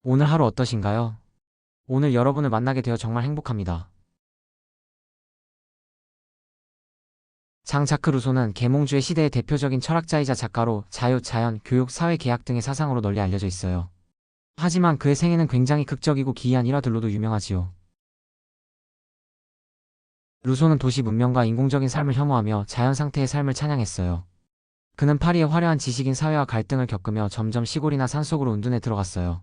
오늘 하루 어떠신가요? 오늘 여러분을 만나게 되어 정말 행복합니다. 장자크 루소는 계몽주의 시대의 대표적인 철학자이자 작가로 자유, 자연, 교육, 사회 계약 등의 사상으로 널리 알려져 있어요. 하지만 그의 생애는 굉장히 극적이고 기이한 일화들로도 유명하지요. 루소는 도시 문명과 인공적인 삶을 혐오하며 자연 상태의 삶을 찬양했어요. 그는 파리의 화려한 지식인 사회와 갈등을 겪으며 점점 시골이나 산속으로 운둔해 들어갔어요.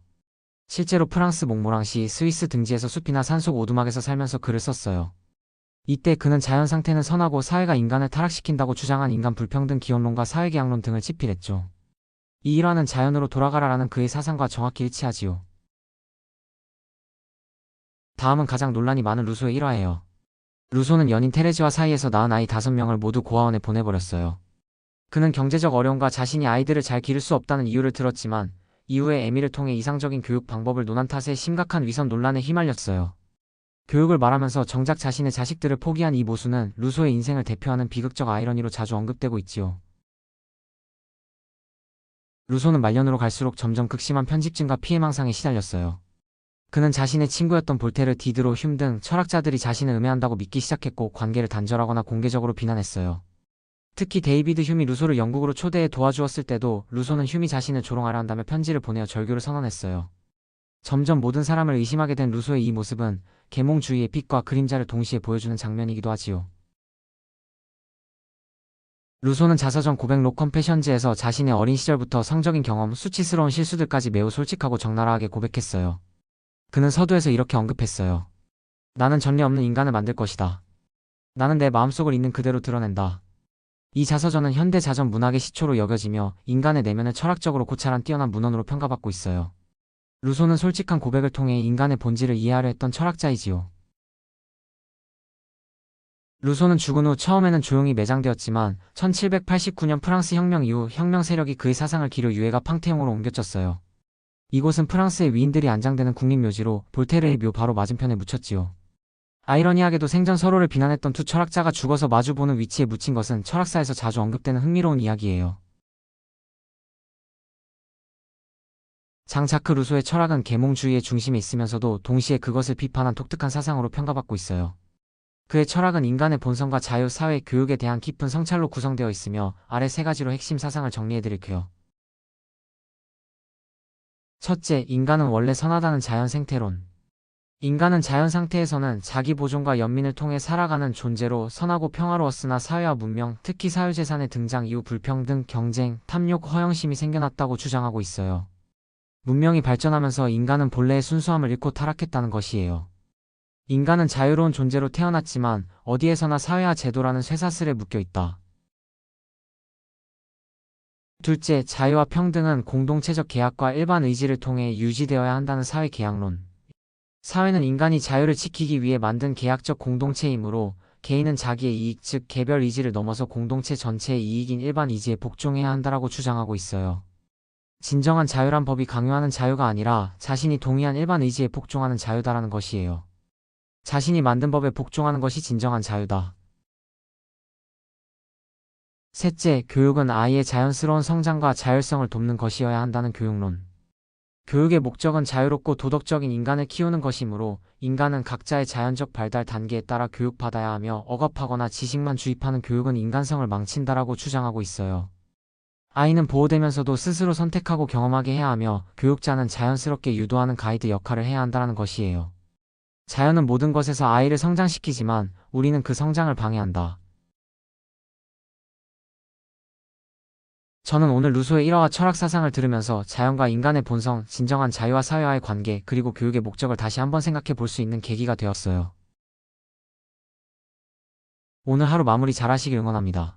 실제로 프랑스 몽모랑시, 스위스 등지에서 숲이나 산속 오두막에서 살면서 글을 썼어요. 이때 그는 자연 상태는 선하고 사회가 인간을 타락시킨다고 주장한 인간 불평등 기원론과 사회계약론 등을 집필했죠. 이 일화는 자연으로 돌아가라라는 그의 사상과 정확히 일치하지요. 다음은 가장 논란이 많은 루소의 일화예요. 루소는 연인 테레즈와 사이에서 낳은 아이 5명을 모두 고아원에 보내버렸어요. 그는 경제적 어려움과 자신이 아이들을 잘 기를 수 없다는 이유를 들었지만 이후에 에밀을 통해 이상적인 교육 방법을 논한 탓에 심각한 위선 논란에 휘말렸어요. 교육을 말하면서 정작 자신의 자식들을 포기한 이 모순은 루소의 인생을 대표하는 비극적 아이러니로 자주 언급되고 있지요. 루소는 말년으로 갈수록 점점 극심한 편집증과 피해망상에 시달렸어요. 그는 자신의 친구였던 볼테르, 디드로, 흉 등 철학자들이 자신을 음해한다고 믿기 시작했고 관계를 단절하거나 공개적으로 비난했어요. 특히 데이비드 휴미 루소를 영국으로 초대해 도와주었을 때도 루소는 휴미 자신을 조롱하려 한다며 편지를 보내어 절교를 선언했어요. 점점 모든 사람을 의심하게 된 루소의 이 모습은 계몽주의의 빛과 그림자를 동시에 보여주는 장면이기도 하지요. 루소는 자서전 고백 로컴패션즈에서 자신의 어린 시절부터 성적인 경험, 수치스러운 실수들까지 매우 솔직하고 적나라하게 고백했어요. 그는 서두에서 이렇게 언급했어요. 나는 전례 없는 인간을 만들 것이다. 나는 내 마음속을 있는 그대로 드러낸다. 이 자서전은 현대 자전 문학의 시초로 여겨지며 인간의 내면을 철학적으로 고찰한 뛰어난 문헌으로 평가받고 있어요. 루소는 솔직한 고백을 통해 인간의 본질을 이해하려 했던 철학자이지요. 루소는 죽은 후 처음에는 조용히 매장되었지만 1789년 프랑스 혁명 이후 혁명 세력이 그의 사상을 기려 유해가 팡테용으로 옮겨졌어요. 이곳은 프랑스의 위인들이 안장되는 국립묘지로 볼테르의 묘 바로 맞은편에 묻혔지요. 아이러니하게도 생전 서로를 비난했던 두 철학자가 죽어서 마주보는 위치에 묻힌 것은 철학사에서 자주 언급되는 흥미로운 이야기예요. 장자크 루소의 철학은 계몽주의의 중심에 있으면서도 동시에 그것을 비판한 독특한 사상으로 평가받고 있어요. 그의 철학은 인간의 본성과 자유, 사회, 교육에 대한 깊은 성찰로 구성되어 있으며 아래 3가지로 핵심 사상을 정리해드릴게요. 첫째, 인간은 원래 선하다는 자연 생태론. 인간은 자연 상태에서는 자기 보존과 연민을 통해 살아가는 존재로 선하고 평화로웠으나 사회와 문명, 특히 사유재산의 등장 이후 불평등, 경쟁, 탐욕, 허영심이 생겨났다고 주장하고 있어요. 문명이 발전하면서 인간은 본래의 순수함을 잃고 타락했다는 것이에요. 인간은 자유로운 존재로 태어났지만 어디에서나 사회와 제도라는 쇠사슬에 묶여 있다. 둘째, 자유와 평등은 공동체적 계약과 일반 의지를 통해 유지되어야 한다는 사회 계약론. 사회는 인간이 자유를 지키기 위해 만든 계약적 공동체이므로 개인은 자기의 이익, 즉 개별 의지를 넘어서 공동체 전체의 이익인 일반 의지에 복종해야 한다라고 주장하고 있어요. 진정한 자유란 법이 강요하는 자유가 아니라 자신이 동의한 일반 의지에 복종하는 자유다라는 것이에요. 자신이 만든 법에 복종하는 것이 진정한 자유다. 셋째, 교육은 아이의 자연스러운 성장과 자율성을 돕는 것이어야 한다는 교육론. 교육의 목적은 자유롭고 도덕적인 인간을 키우는 것이므로 인간은 각자의 자연적 발달 단계에 따라 교육받아야 하며 억압하거나 지식만 주입하는 교육은 인간성을 망친다라고 주장하고 있어요. 아이는 보호되면서도 스스로 선택하고 경험하게 해야 하며 교육자는 자연스럽게 유도하는 가이드 역할을 해야 한다는 것이에요. 자연은 모든 것에서 아이를 성장시키지만 우리는 그 성장을 방해한다. 저는 오늘 루소의 일화와 철학 사상을 들으면서 자연과 인간의 본성, 진정한 자유와 사회와의 관계, 그리고 교육의 목적을 다시 한번 생각해 볼 수 있는 계기가 되었어요. 오늘 하루 마무리 잘하시길 응원합니다.